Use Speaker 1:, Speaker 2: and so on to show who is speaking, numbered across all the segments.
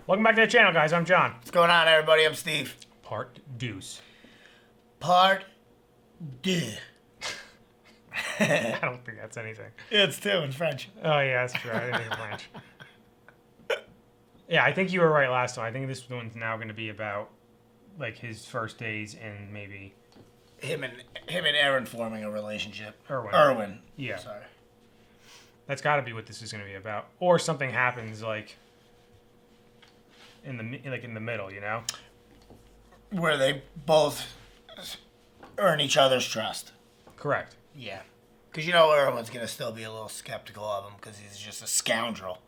Speaker 1: Welcome back to the channel, guys. I'm John.
Speaker 2: What's going on, everybody? I'm Steve.
Speaker 1: Part deuce.
Speaker 2: Part deux.
Speaker 1: I don't think that's anything.
Speaker 2: It's two in French.
Speaker 1: Oh, yeah, that's true. I didn't think French. Yeah, I think you were right last time. I think this one's now going to be about, like, his first days and maybe...
Speaker 2: Him and Aaron forming a relationship.
Speaker 1: Erwin. Yeah.
Speaker 2: Sorry.
Speaker 1: That's got to be what this is going to be about. Or something happens, like... in the middle, you know,
Speaker 2: where they both earn each other's trust.
Speaker 1: Correct.
Speaker 2: Yeah, because you know everyone's gonna still be a little skeptical of him because he's just a scoundrel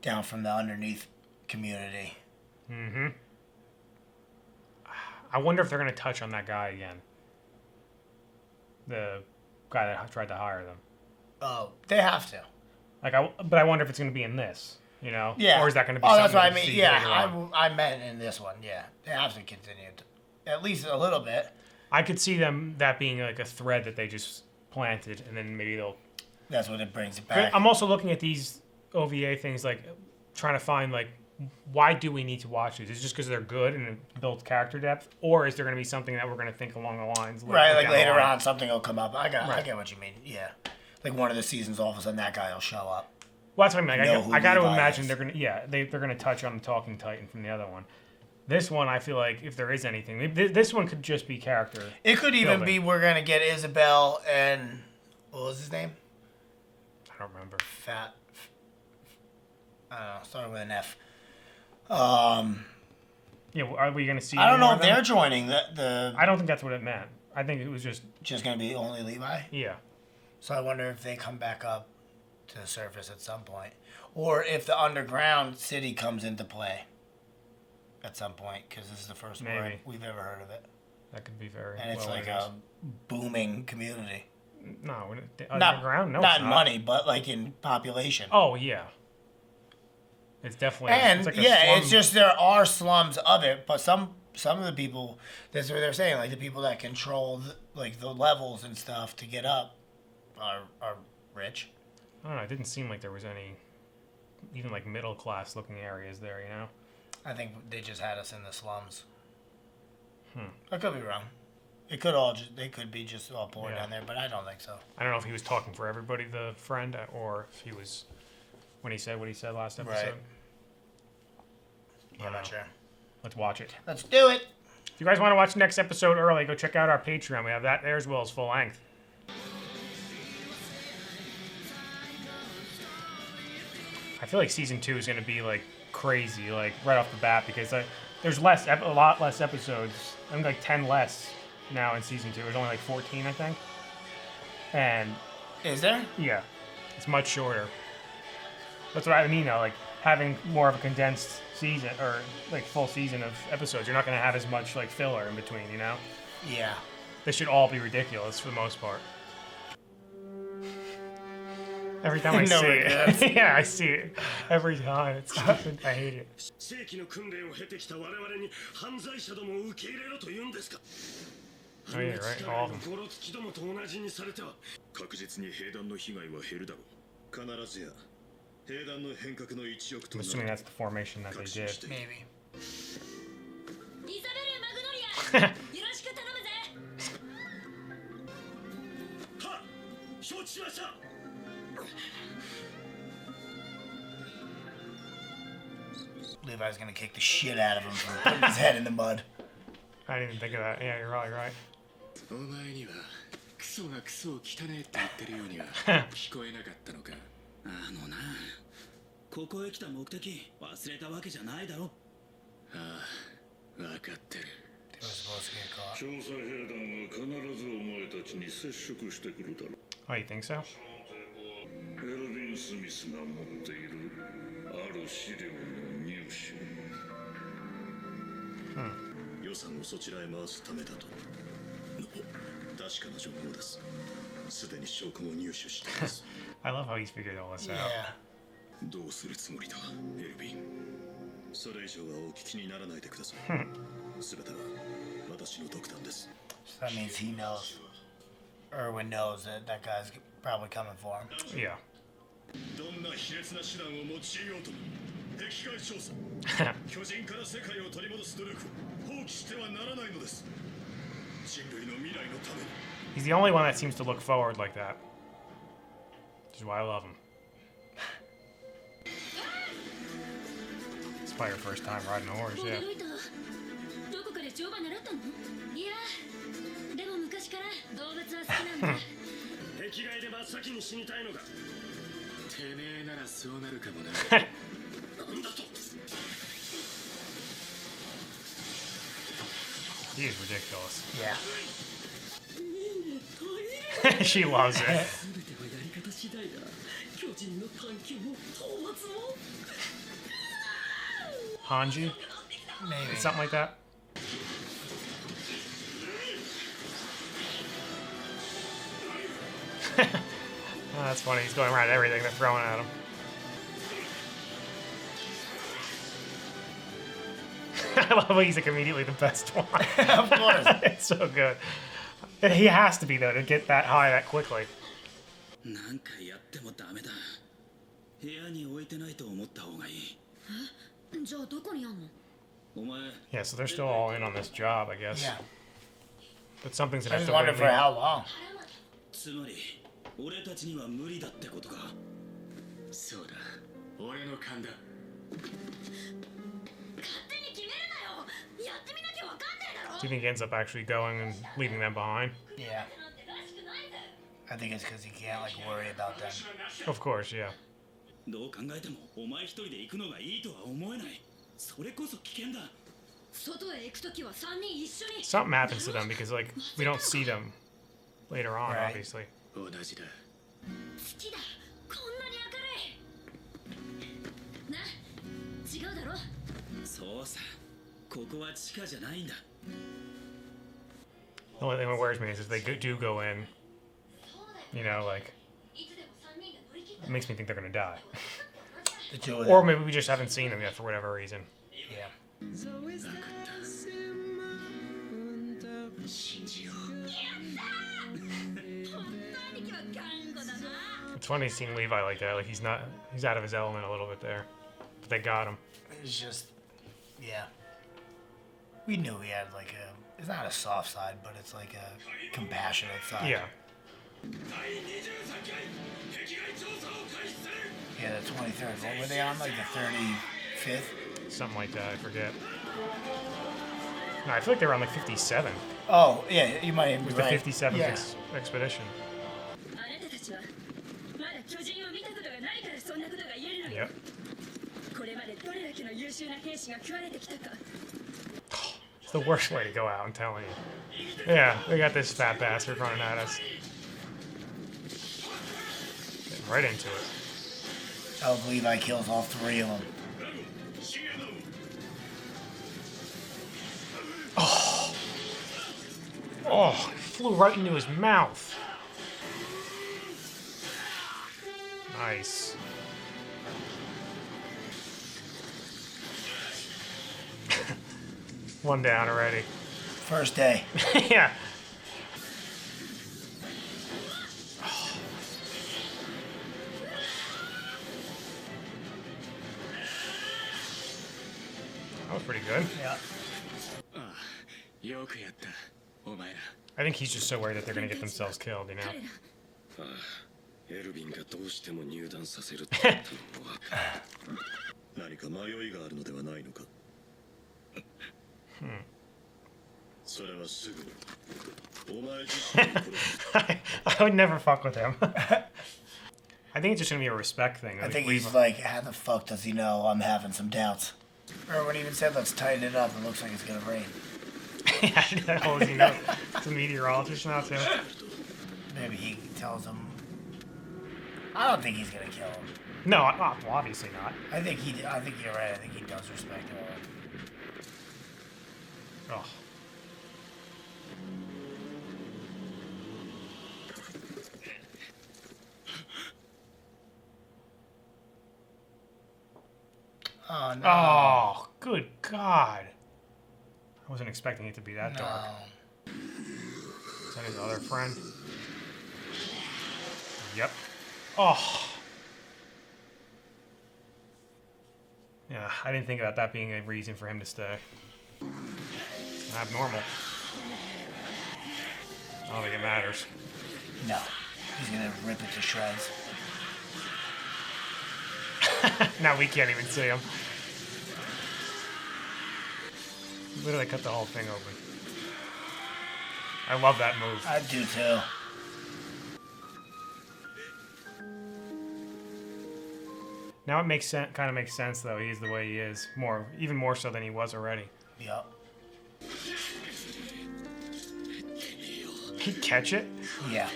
Speaker 2: down from the underneath community.
Speaker 1: Mm-hmm. I wonder if they're gonna touch on that guy again. The guy that tried to hire them.
Speaker 2: Oh, they have to.
Speaker 1: But I wonder if it's gonna be in this. You know?
Speaker 2: Yeah.
Speaker 1: Or is that going to be
Speaker 2: something
Speaker 1: that's
Speaker 2: what I mean. Yeah, I meant in this one. Yeah. They have to continue at least a little bit.
Speaker 1: I could see that being like a thread that they just planted, and then maybe they'll...
Speaker 2: That's what it brings it back.
Speaker 1: I'm also looking at these OVA things, like, trying to find, like, why do we need to watch these? Is it just because they're good and it builds character depth? Or is there going to be something that we're going to think along the lines?
Speaker 2: Right, like later on, something will come up. I get what you mean. Yeah. Like one of the seasons, all of a sudden, that guy will show up.
Speaker 1: Well, that's what I mean. I got to imagine they're gonna touch on the Talking Titan from the other one. This one, I feel like if there is anything, this one could just be character.
Speaker 2: It could even be we're gonna get Isabel and what was his name?
Speaker 1: I don't remember.
Speaker 2: I don't know. Started with an F.
Speaker 1: Yeah, are we gonna see?
Speaker 2: I don't know if they're joining the.
Speaker 1: I don't think that's what it meant. I think it was just
Speaker 2: gonna be only Levi.
Speaker 1: Yeah.
Speaker 2: So I wonder if they come back up to the surface at some point, or if the underground city comes into play at some point, because this is the first one we've ever heard of it.
Speaker 1: That could be very.
Speaker 2: And it's like a booming community.
Speaker 1: No, underground. No,
Speaker 2: not in money, but like in population.
Speaker 1: Oh yeah. It's definitely.
Speaker 2: And
Speaker 1: it's like
Speaker 2: it's just there are slums of it, but some of the people. That's what they're saying. Like the people that control the levels and stuff to get up are rich.
Speaker 1: I don't know. It didn't seem like there was any, even like middle class looking areas there. You know.
Speaker 2: I think they just had us in the slums. I could be wrong. They could be just all poured down there, but I don't think so.
Speaker 1: I don't know if he was talking for everybody, the friend, or if he was when he said what he said last episode.
Speaker 2: Right. Yeah, I'm not sure.
Speaker 1: Let's watch it.
Speaker 2: Let's do it.
Speaker 1: If you guys want to watch the next episode early, go check out our Patreon. We have that there as well as full length. I feel like season 2 is going to be like crazy, like right off the bat, because there's a lot less episodes. I think like 10 less now in season 2. There's only like 14, I think. And
Speaker 2: is there?
Speaker 1: Yeah, it's much shorter. That's what I mean, though. Like having more of a condensed season or like full season of episodes, you're not going to have as much like filler in between, you know?
Speaker 2: Yeah.
Speaker 1: They should all be ridiculous for the most part. Every time I see it. Yeah, I see it. Every time. It's stupid. I hate it. Oh yeah, right. All of them. I'm assuming that's the formation that they did.
Speaker 2: Maybe. Levi's gonna kick the shit out of him for putting his head in the mud.
Speaker 1: I didn't even think of that. Yeah, you're probably right.
Speaker 2: They were supposed to get caught.
Speaker 1: Oh, you think so? I love how he's figured all this out.
Speaker 2: Yeah.
Speaker 1: So
Speaker 2: that means he knows. Erwin knows that that guy's probably coming for him.
Speaker 1: Yeah. He's the only one that seems to look forward like that. Which is why I love him. It's probably your first time riding a horse, yeah. He is ridiculous.
Speaker 2: Yeah.
Speaker 1: She loves it. Hanji?
Speaker 2: Maybe.
Speaker 1: Something like that? Oh, that's funny. He's going around everything they're throwing at him. I love how he's like immediately the best one.
Speaker 2: Of course.
Speaker 1: It's so good. He has to be, though, to get that high that quickly. Yeah, so they're still all in on this job, I guess.
Speaker 2: Yeah.
Speaker 1: But something's
Speaker 2: I
Speaker 1: gonna
Speaker 2: just
Speaker 1: have to
Speaker 2: wonder for how long. Do you think he ends up actually going and leaving them behind? Yeah. I think it's because he can't like worry about them.
Speaker 1: Of course, yeah. Something happens to them because like we don't see them later on,
Speaker 2: Right.
Speaker 1: obviously. The only thing that worries me is if they do go in, you know, like, it makes me think they're gonna die.
Speaker 2: The two of
Speaker 1: Or
Speaker 2: them.
Speaker 1: maybe we just haven't seen them yet for whatever reason.
Speaker 2: Yeah.
Speaker 1: It's funny seeing Levi like that. Like he's out of his element a little bit there. But they got him.
Speaker 2: It's just, yeah. We knew he had like a, it's not a soft side, but it's like a compassionate side.
Speaker 1: Yeah.
Speaker 2: Yeah, the 23rd. What were they on? Like the 35th?
Speaker 1: Something like that, I forget. No, I feel like they were on like 57.
Speaker 2: Oh, yeah, you might
Speaker 1: It
Speaker 2: be
Speaker 1: was
Speaker 2: right.
Speaker 1: the 57th
Speaker 2: Yeah.
Speaker 1: expedition. Yep. It's the worst way to go out, I'm telling you. Yeah, we got this fat bastard running at us. Getting right into it.
Speaker 2: Oh, Levi kills all three of them.
Speaker 1: Oh, he flew right into his mouth. Nice. One down already.
Speaker 2: First day.
Speaker 1: Yeah. That was pretty good.
Speaker 2: Yeah.
Speaker 1: I think he's just so worried that they're going to get themselves killed, you know? I would never fuck with him. I think it's just going to be a respect thing.
Speaker 2: I think he's like, how the fuck does he know I'm having some doubts? Or when he even said, let's tighten it up, it looks like it's going to rain.
Speaker 1: Yeah, how does he know? It's a meteorologist now, too.
Speaker 2: Maybe he tells him. I don't think he's going to kill him.
Speaker 1: No, well, obviously not.
Speaker 2: I think you're right. I think he does respect her.
Speaker 1: Oh.
Speaker 2: Oh, no.
Speaker 1: Oh, good God. I wasn't expecting it to be that
Speaker 2: No.
Speaker 1: dark. Is that his other friend? Yep. Oh. Yeah, I didn't think about that being a reason for him to stay. Abnormal. I don't think it matters.
Speaker 2: No. He's gonna rip it to shreds.
Speaker 1: Now we can't even see him. Literally cut the whole thing open. I love that move.
Speaker 2: I do too.
Speaker 1: Now it makes sense. Kind of makes sense though. He's the way he is. Even more so than he was already.
Speaker 2: Yep.
Speaker 1: He'd catch it.
Speaker 2: Yeah.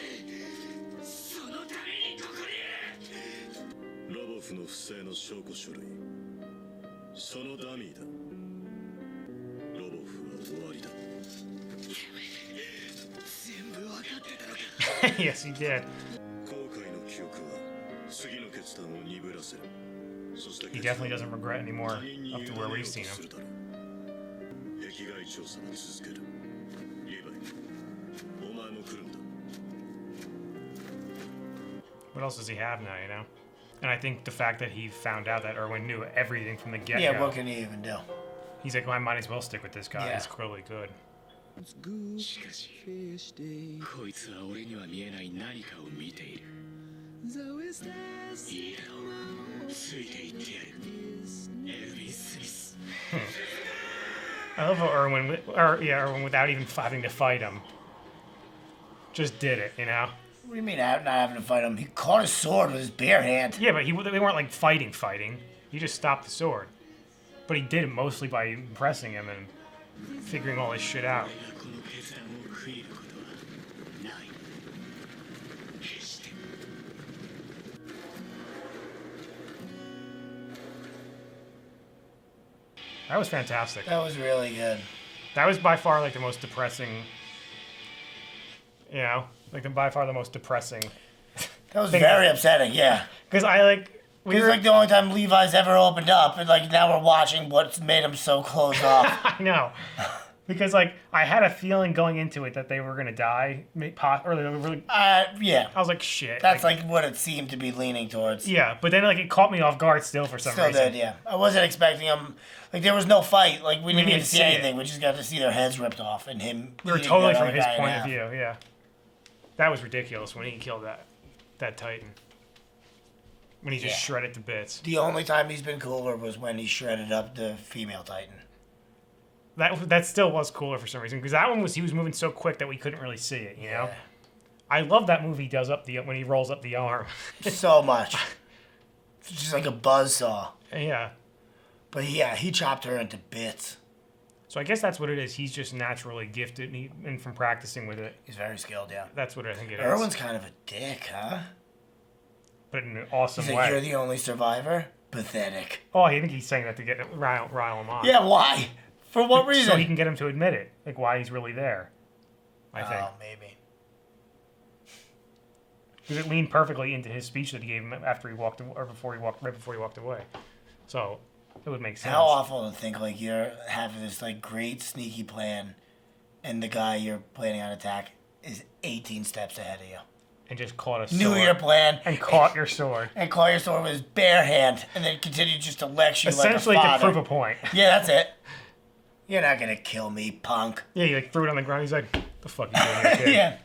Speaker 1: Yes, he did. He definitely doesn't regret anymore up to where we've seen him. What else does he have now, you know? And I think the fact that he found out that Erwin knew everything from the get-go.
Speaker 2: Yeah, what can he even do?
Speaker 1: He's like, well, I might as well stick with this guy.
Speaker 2: Yeah.
Speaker 1: He's clearly good. I love how Erwin, without even having to fight him, just did it, you know?
Speaker 2: What do you mean not having to fight him? He caught his sword with his bare hand.
Speaker 1: Yeah, but they weren't like fighting. He just stopped the sword. But he did it mostly by impressing him and figuring all this shit out. That was fantastic.
Speaker 2: That was really good.
Speaker 1: That was by far like the most depressing, you know, by far the most depressing.
Speaker 2: That was very upsetting, yeah.
Speaker 1: Because
Speaker 2: It's like the only time Levi's ever opened up, and like now we're watching what's made him so closed off.
Speaker 1: I know. Because like I had a feeling going into it that they were gonna die,
Speaker 2: Yeah.
Speaker 1: I was like, shit.
Speaker 2: That's like what it seemed to be leaning towards.
Speaker 1: Yeah, but then like it caught me off guard still for some reason.
Speaker 2: Still did, yeah. I wasn't expecting him. Like there was no fight. Like we didn't
Speaker 1: didn't
Speaker 2: get to see
Speaker 1: see it.
Speaker 2: anything. We just got to see their heads ripped off and him.
Speaker 1: We were
Speaker 2: eating
Speaker 1: totally
Speaker 2: that
Speaker 1: from
Speaker 2: other
Speaker 1: his
Speaker 2: guy in
Speaker 1: point of
Speaker 2: half.
Speaker 1: view, yeah. That was ridiculous when he killed that Titan. When he just shredded to bits.
Speaker 2: The only time he's been cooler was when he shredded up the female Titan.
Speaker 1: That still was cooler for some reason, because that one he was moving so quick that we couldn't really see it, you know?
Speaker 2: Yeah.
Speaker 1: I love that move he does when he rolls up the arm.
Speaker 2: So much. It's just like a buzzsaw.
Speaker 1: Yeah.
Speaker 2: But yeah, he chopped her into bits.
Speaker 1: So I guess that's what it is. He's just naturally gifted, and from practicing with it.
Speaker 2: He's very skilled, yeah.
Speaker 1: That's what I think it is.
Speaker 2: Erwin's kind of a dick, huh?
Speaker 1: But in an awesome
Speaker 2: He's
Speaker 1: way.
Speaker 2: like, you're the only survivor? Pathetic.
Speaker 1: Oh, I think he's saying that to rile him on.
Speaker 2: Yeah, why? For what reason?
Speaker 1: So he can get him to admit it. Like, why he's really there. I think.
Speaker 2: Oh, maybe.
Speaker 1: Because it leaned perfectly into his speech that he gave him after he walked, or right before he walked away. So it would make sense.
Speaker 2: How awful to think like you're having this like great sneaky plan, and the guy you're planning on attack is 18 steps ahead of you.
Speaker 1: And just caught a sword.
Speaker 2: Knew your plan.
Speaker 1: And caught your sword.
Speaker 2: And caught your sword with his bare hand, and then continued just to lecture you
Speaker 1: Essentially
Speaker 2: like a
Speaker 1: to
Speaker 2: father.
Speaker 1: prove a point.
Speaker 2: Yeah, that's it. You're not gonna kill me, punk.
Speaker 1: Yeah, he like threw it on the ground. He's like, "The fuck you doing here, kid?"
Speaker 2: Yeah.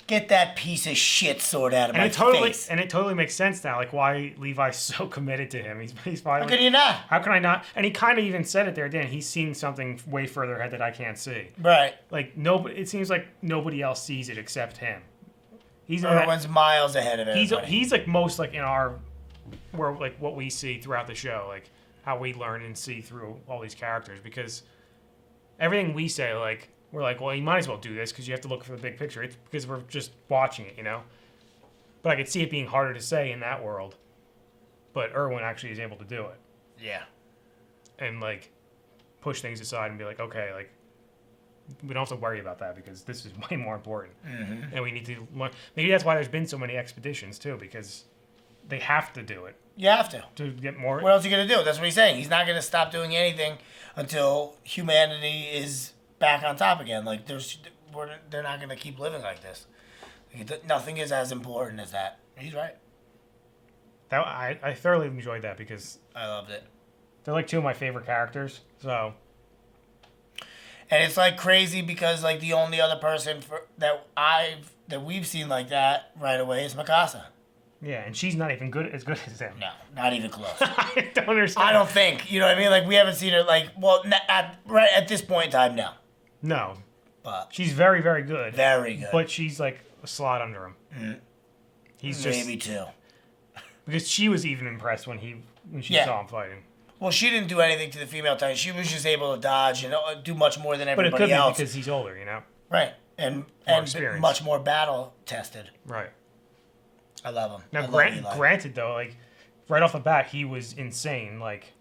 Speaker 2: Get that piece of shit sword out of my face.
Speaker 1: And it totally makes sense now, like why Levi's so committed to him. He's probably.
Speaker 2: How can you not?
Speaker 1: How can I not? And he kind of even said it there, Dan. He's seeing something way further ahead that I can't see.
Speaker 2: Right.
Speaker 1: Like nobody. It seems like nobody else sees it except him.
Speaker 2: Everyone's miles ahead of everybody.
Speaker 1: He's like most like in our, where like what we see throughout the show, like how we learn and see through all these characters, because everything we say, like we're like, well, you might as well do this because you have to look for the big picture. It's because we're just watching it, you know. But I could see it being harder to say in that world. But Erwin actually is able to do it.
Speaker 2: Yeah.
Speaker 1: And like push things aside and be like, okay, like we don't have to worry about that because this is way more important.
Speaker 2: Mm-hmm.
Speaker 1: And we need to learn. Maybe that's why there's been so many expeditions too, because they have to do it.
Speaker 2: You have to
Speaker 1: get more.
Speaker 2: What else are you gonna do? That's what he's saying. He's not gonna stop doing anything until humanity is back on top again. Like they're not gonna keep living like this. Nothing is as important as that. He's right.
Speaker 1: I thoroughly enjoyed that because
Speaker 2: I loved it.
Speaker 1: They're like two of my favorite characters. So.
Speaker 2: And it's like crazy because like the only other person that we've seen like that right away is Mikasa.
Speaker 1: Yeah, and she's not even as good as him.
Speaker 2: No, not even close.
Speaker 1: I don't understand.
Speaker 2: I don't think. You know what I mean? Like we haven't seen her like right at this point in time. No.
Speaker 1: No.
Speaker 2: But
Speaker 1: she's very, very good.
Speaker 2: Very good.
Speaker 1: But she's like a slot under him.
Speaker 2: Mm-hmm.
Speaker 1: He's just
Speaker 2: maybe two.
Speaker 1: Because she was even impressed when she saw him fighting.
Speaker 2: Well, she didn't do anything to the female Titan. She was just able to dodge and do much more than everybody else.
Speaker 1: But it could be because he's older, you know?
Speaker 2: Right. And much more battle tested.
Speaker 1: Right.
Speaker 2: I love him.
Speaker 1: Now, granted, though, like, right off the bat, he was insane. Like,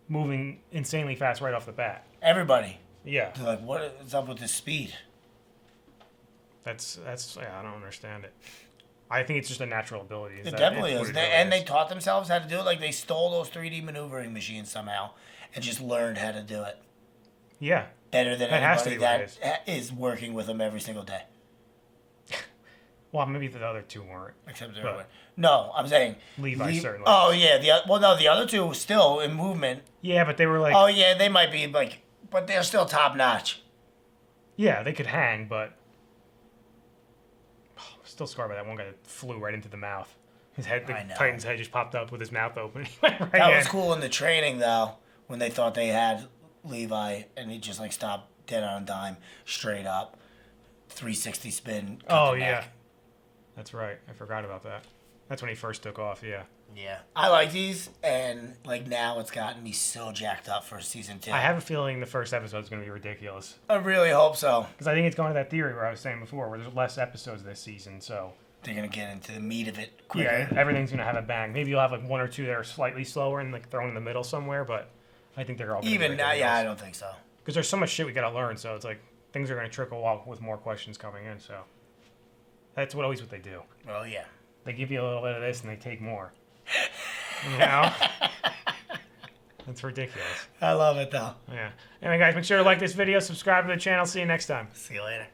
Speaker 1: moving insanely fast right off the bat.
Speaker 2: Everybody.
Speaker 1: Yeah.
Speaker 2: They're like, what is up with this speed?
Speaker 1: That's I don't understand it. I think it's just a natural ability.
Speaker 2: It definitely is. They taught themselves how to do it. Like, they stole those 3D maneuvering machines somehow and just learned how to do it.
Speaker 1: Yeah.
Speaker 2: Better than anybody that is working with them every single day.
Speaker 1: Well, maybe the other two weren't.
Speaker 2: Except no, I'm saying
Speaker 1: Levi certainly.
Speaker 2: Oh yeah, the other two were still in movement.
Speaker 1: Yeah, but they were like.
Speaker 2: Oh yeah, they might be like, but they're still top notch.
Speaker 1: Yeah, they could hang, but still scarred by that one guy that flew right into the mouth. His head, the Titan's head just popped up with his mouth open. That
Speaker 2: was cool in the training though, when they thought they had Levi and he just like stopped dead on a dime, straight up, 360 spin.
Speaker 1: Oh yeah. That's right. I forgot about that. That's when he first took off, yeah.
Speaker 2: Yeah. I like these, and like now it's gotten me so jacked up for season 2.
Speaker 1: I have a feeling the first episode is going to be ridiculous.
Speaker 2: I really hope so.
Speaker 1: Because I think it's going to that theory where I was saying before, where there's less episodes this season, so...
Speaker 2: They're going to get into the meat of it quicker.
Speaker 1: Yeah, everything's going to have a bang. Maybe you'll have like one or two that are slightly slower and like thrown in the middle somewhere, but I think they're all going to be ridiculous.
Speaker 2: Yeah, I don't think so.
Speaker 1: Because there's so much shit we got to learn, so it's like things are going to trickle off with more questions coming in, so... That's always what they do.
Speaker 2: Well, yeah.
Speaker 1: They give you a little bit of this and they take more. You know? That's ridiculous.
Speaker 2: I love it, though.
Speaker 1: Yeah. Anyway, guys, make sure to like this video, subscribe to the channel. See you next time.
Speaker 2: See you later.